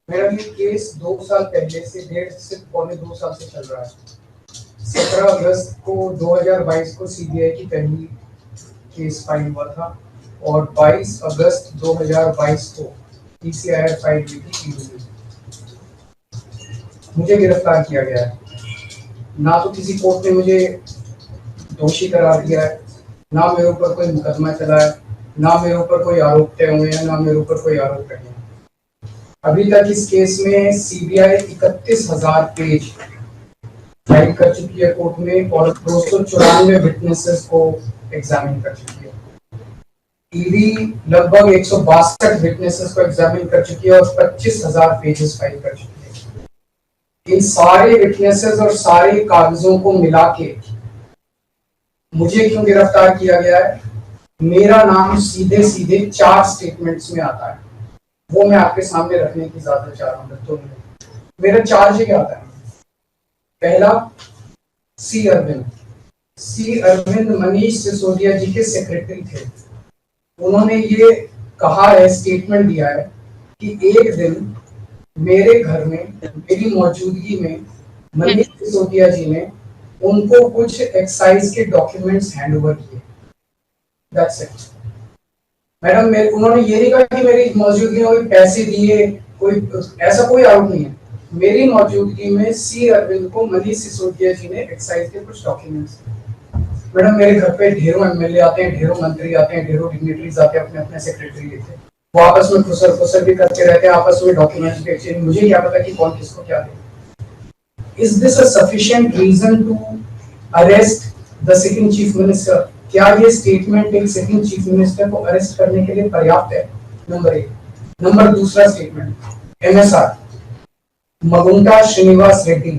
मेरा ये केस 2 साल पहले से 1.5 से 2 साल से चल रहा है। 17 अगस्त को 2022 को सीबीआई की पहली केस फाइल हुआ था और 22 अगस्त 2022 को पीसीआईआर फाइल हुई थी। मुझे गिरफ्तार किया गया है। ना तो किसी कोर्ट ने मुझे दोषी करार दिया है, ना मेरे ऊपर कोई मुकदमा चला है, ना मेरे ऊपर कोई आरोप तय हुए हैं, ना मेरे ऊपर कोई आरोप तय हैं। अभी तक इस केस में सीबीआई 31,000 पेज फाइल कर चुकी है कोर्ट में और 294 विटनेसेस को एग्जामिन कर चुकी है। ईडी लगभग 162 विटनेसेस को एग्जामिन कर चुकी है और 25,000 पेजेस फाइल कर चुकी है। इन सारे विटनेसेस और सारे कागजों को मिला के मुझे क्यों गिरफ्तार किया गया है? मेरा नाम सीधे सीधे 4 स्टेटमेंट्स में आता है, वो मैं आपके सामने रखने की ज्यादा चाह रहा हूँ। तो मेरा चार्ज क्या आता है? पहला, सी अरविंद मनीष सिसोदिया जी के सेक्रेटरी थे। उन्होंने ये कहा है, स्टेटमेंट दिया है कि एक दिन मेरे घर में मेरी मौजूदगी में मनीष सिसोदिया जी ने उनको कुछ एक्साइज के डॉक्यूमेंट्स हैंड ओवर किए। That's it madam. उन्होंने ये नहीं कहा कि मेरी मौजूदगी में पैसे दिए, कोई ऐसा कोई आरोप नहीं है। मेरी मौजूदगी में सी अरविंद को मनीष सिसोदिया जी ने एक्साइज के कुछ डॉक्यूमेंट्स। मैडम, मेरे घर पे ढेरों एमएलए आते हैं, ढेरों मंत्री आते हैं, ढेरों डिग्निटरीज आते हैं, अपने अपने सेक्रेटरी लेते हैं, वो आपस में खुसर भी करते रहते हैं, आपस में डॉक्यूमेंट्स भी एक्सचेंज। मुझे क्या पता कि कौन किसको क्या दे। Is this a sufficient reason to arrest the sitting chief minister? क्या ये स्टेटमेंट एक सिटिंग चीफ मिनिस्टर को अरेस्ट करने के लिए पर्याप्त है? नंबर 1। नंबर दूसरा स्टेटमेंट, एमएसआर मगुंटा श्रीनिवास रेड्डी,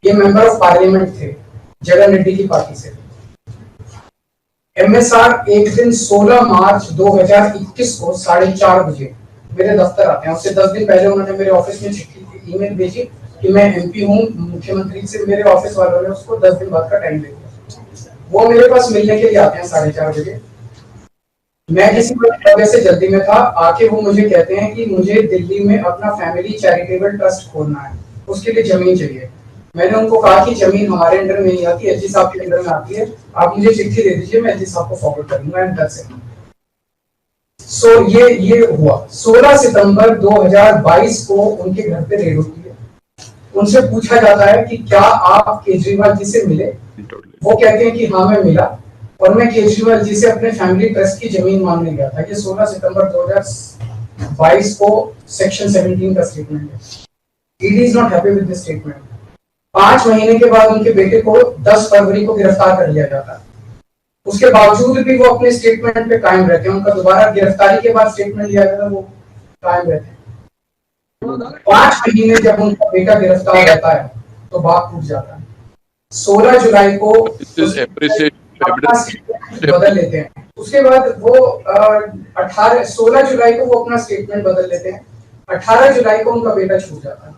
ये मेंबर ऑफ पार्लियामेंट थे, जगन रेड्डी की पार्टी से। एमएसआर एक दिन 16 मार्च 2021 को 4:30 बजे मेरे दफ्तर आते हैं। उससे 10 दिन पहले उन्होंने मेरे ऑफिस में चिट्ठी ईमेल भेजी कि मैं एमपी हूँ, मुख्यमंत्री से मेरे ऑफिस वालों ने उसको 10 दिन बाद का टाइम दे दिया। वो मेरे पास मिलने के लिए आते हैं 4:30 बजे। मैं किसी वजह से जल्दी में था, आके वो मुझे कहते हैं कि मुझे दिल्ली में अपना फैमिली चैरिटेबल ट्रस्ट खोलना है, उसके लिए जमीन चाहिए। मैंने उनको कहा कि जमीन हमारे अंडर में नहीं आती, एलजी साहब के अंडर में आती है, आप मुझे चिट्ठी दे दीजिए, मैं एलजी साहब को फॉरवर्ड कर दूंगा एंड दैट्स इट। सो ये हुआ 16 सितंबर 2022 को उनके घर पे रेड होती है। उनसे पूछा जाता है कि क्या आप केजरीवाल जी से मिले? वो कहते हैं कि हाँ मैं मिला और मैं केजरीवाल जी से अपने फैमिली ट्रस्ट की जमीन मांगने गया था। ये 16 सितंबर 2022 को सेक्शन 17 का स्टेटमेंट है। ED is not happy with this statement. 5 महीने के बाद उनके बेटे को 10 फरवरी को गिरफ्तार कर लिया जाता है। उसके बावजूद भी वो अपने स्टेटमेंट पे कायम रहते हैं। उनका दोबारा गिरफ्तारी के बाद स्टेटमेंट लिया गया, वो कायम रहते हैं। 5 महीने जब उनका बेटा गिरफ्तार रहता है तो बात टूट जाता है। 16 जुलाई को बदल लेते हैं। उसके बाद वो 16 जुलाई को वो अपना स्टेटमेंट बदल लेते हैं। 18 जुलाई को उनका बेटा छूट जाता है।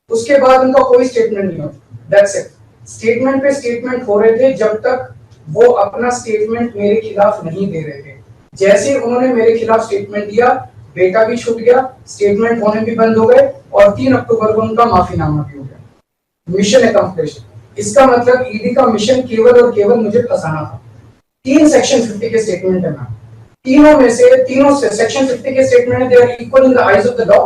उसके बाद उनका कोई स्टेटमेंट नहीं होता। That's it. स्टेटमेंट पे स्टेटमेंट हो रहे थे जब तक वो अपना स्टेटमेंट मेरे खिलाफ नहीं दे रहे थे। जैसे उन्होंने मेरे खिलाफ स्टेटमेंट दिया, बेटा भी छूट गया, स्टेटमेंट होने भी बंद हो गए और 3 अक्टूबर को उनका माफीनामा भी हो गया। Mission accomplished. इसका मतलब ईडी का मिशन केवल और केवल मुझे फंसाना था। 3 सेक्शन 50 के स्टेटमेंट है। तीनों से सेक्शन 50 के statement they are equal in the eyes of the law.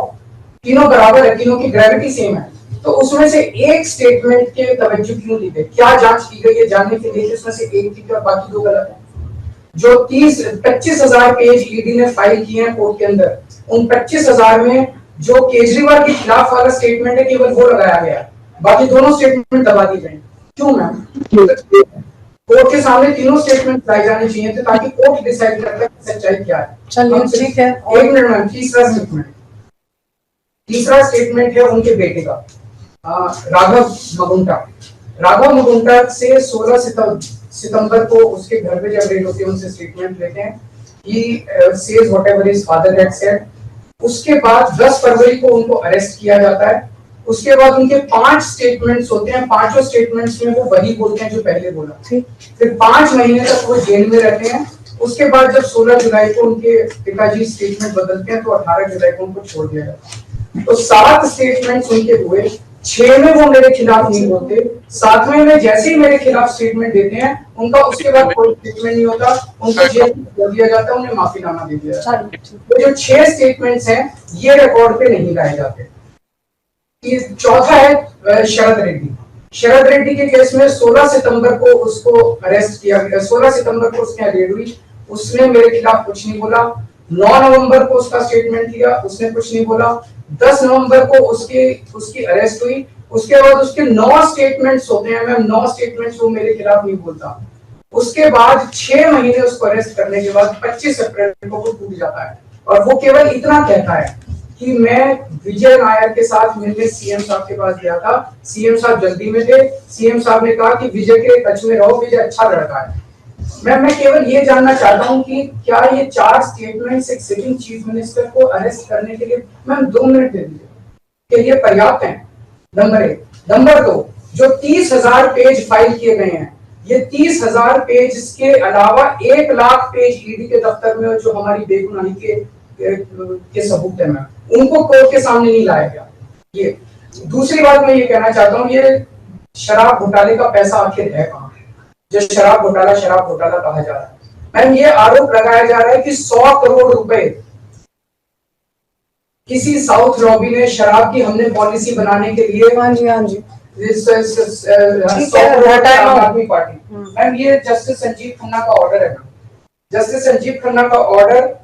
तीनों बराबर है, तीनों की ग्रेविटी सेम है। तो उसमें से एक स्टेटमेंट के तवज्जो क्यों दी गई? क्या जांच की गई है जानने के लिए उसमें से एक ठीक है, बाकी 2 गलत है। जो 25,000 पेज ईडी ने फाइल किए हैं कोर्ट के अंदर, उन 25,000 में जो केजरीवाल के खिलाफ वाला स्टेटमेंट है केवल वो लगाया गया, बाकी दोनों स्टेटमेंट दबा दी गई। क्यों मैम? कोर्ट के सामने तीनों स्टेटमेंट लाई जाने चाहिए थे ताकि कोर्ट डिसाइड कर ले सच्चाई क्या है। चलिए ठीक है। 1 मिनट मैम। तीसरा स्टेटमेंट है उनके बेटे का, राघव मगुंटा से 16 सितंबर को उसके घर पे जब रेड होती है उनसे स्टेटमेंट लेते हैं। He says whatever his father had said। उसके बाद 10 फरवरी को उनको अरेस्ट किया जाता है। उसके बाद उनके 5 स्टेटमेंट्स होते हैं। 5 स्टेटमेंट्स में वो वही बोलते हैं जो पहले बोला। फिर 5 महीने तक वो जेल में रहते हैं। उसके बाद जब 16 जुलाई को उनके पिताजी स्टेटमेंट बदलते हैं तो 18 जुलाई को उनको छोड़ दिया जाता है। तो 7 स्टेटमेंट्स उनके हुए, 6 में वो मेरे खिलाफ नहीं बोलते, 7वें में जैसे ही मेरे खिलाफ स्टेटमेंट देते हैं उनका उसके बाद कोई स्टेटमेंट नहीं होता, उनको जेल कर दिया जाता है, उन्हें माफीनामा दे दिया जाता है। तो जो 6 स्टेटमेंट्स हैं ये रिकॉर्ड पे नहीं लाए जाते। ये चौथा है शरद रेड्डी। शरद रेड्डी के केस में 16 सितंबर को उसको अरेस्ट किया गया, 16 सितंबर को उसकी रेड हुई, उसने मेरे खिलाफ कुछ नहीं बोला। 9 नवंबर को उसका स्टेटमेंट लिया, उसने कुछ नहीं बोला। 10 नवंबर को उसकी अरेस्ट हुई, उसके बाद उसके 9 स्टेटमेंट्स होते हैं मैम, 9 स्टेटमेंट्स वो मेरे खिलाफ नहीं बोलता। उसके बाद 6 महीने उसको अरेस्ट करने के बाद 25 अप्रैल को वो टूट जाता है और वो केवल इतना कहता है कि मैं विजय नायर के साथ मिलने सीएम साहब के पास गया था, सीएम साहब जल्दी में थे, सीएम साहब ने कहा कि विजय के टच में रहो, विजय अच्छा लड़का है। मैं केवल ये जानना चाहता हूं कि क्या ये 4 स्टेटमेंट्स एक सिटिंग चीफ मिनिस्टर को अरेस्ट करने के लिए, मैम 2 मिनट दे दीजिए, कि ये पर्याप्त है? नंबर 1। नंबर 2, जो 30,000 पेज फाइल किए गए हैं, ये 30,000 पेज के अलावा 1 लाख पेज ईडी के दफ्तर में जो हमारी बेगुनाही के सबूत है मैम, उनको कोर्ट के सामने नहीं लाया गया। ये दूसरी बात मैं ये कहना चाहता हूँ, ये शराब घोटाले का पैसा आखिर है कहाँ, जो शराब घोटाला कहा जा रहा है? मैम ये आरोप लगाया जा रहा है कि 100 करोड़ रुपए किसी साउथ लॉबी ने शराब की हमने पॉलिसी बनाने के लिए, हाँ जी आम आदमी पार्टी, मैम ये जस्टिस संजीव खन्ना का ऑर्डर है। जस्टिस संजीव खन्ना का order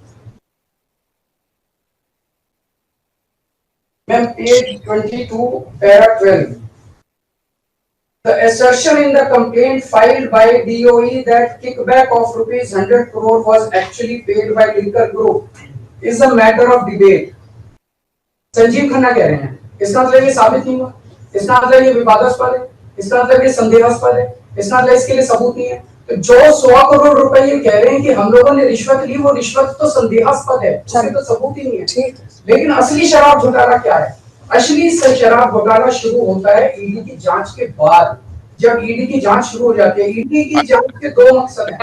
ma'am page 22 para 12, the assertion in the complaint filed by DOE that kickback of rupees 100 crore was actually paid by liquor group is a matter of debate। Sanjeev Khanna कह रहे हैं, इसका मतलब ये साबित नहीं हुआ, इसका मतलब ये विवादास्पद है, इसका मतलब ये संदेहास्पद है, इसका मतलब इसके लिए सबूत नहीं है। तो जो 100 करोड़ रुपए ये कह रहे हैं कि हम लोगों ने रिश्वत ली, वो रिश्वत तो संदेहास्पद है, उसके तो सबूत ही नहीं है। लेकिन असली शराब घोटाला क्या है? असली शराब घोटाला शुरू होता है ईडी की जांच के बाद। जब ईडी की जांच शुरू हो जाती है, ईडी की जांच के 2 मकसद हैं।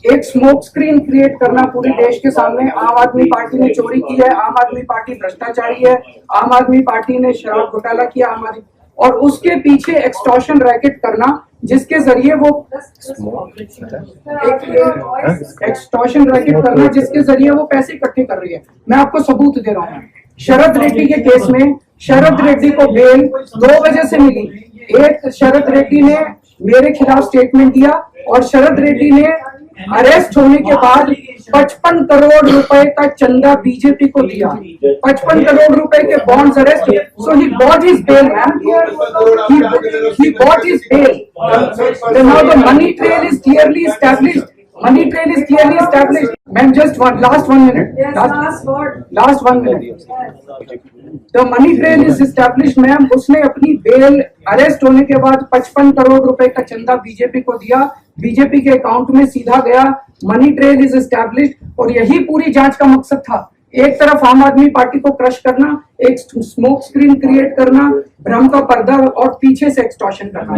एक स्मोक स्क्रीन क्रिएट करना पूरे देश के सामने, आम आदमी पार्टी ने चोरी की है, आम आदमी पार्टी भ्रष्टाचारी है, आम आदमी पार्टी ने शराब घोटाला किया, और उसके पीछे एक्सटॉर्शन रैकेट करना, जिसके जरिए वो एक्सटॉर्शन रैकेट करना जिसके जरिए वो पैसे इकट्ठे कर रही है। मैं आपको सबूत दे रहा हूँ। शरद रेड्डी के केस में शरद रेड्डी को बेल 2 वजह से मिली। एक, शरद रेड्डी ने मेरे खिलाफ स्टेटमेंट दिया और शरद रेड्डी ने अरेस्ट होने के बाद 55 करोड़ रुपए का चंदा बीजेपी को दिया। 55 करोड़ रुपए के bonds arrest, so he bought his bail ma'am, he bought his bail. Now the money trail is clearly established. Money trail is clearly established. Ma'am, just last 1 minute. Last 1 minute. The money trail is established, ma'am. उसने अपनी bell arrest होने के बाद 55 करोड़ रुपए का चंदा BJP को दिया, बीजेपी के अकाउंट में सीधा गया। मनी ट्रेल इज एस्टैब्लिश्ड और यही पूरी जांच का मकसद था। एक तरफ आम आदमी पार्टी को क्रश करना, एक स्मोक स्क्रीन क्रिएट करना, भ्रम का पर्दा और पीछे से एक्सटॉर्शन करना।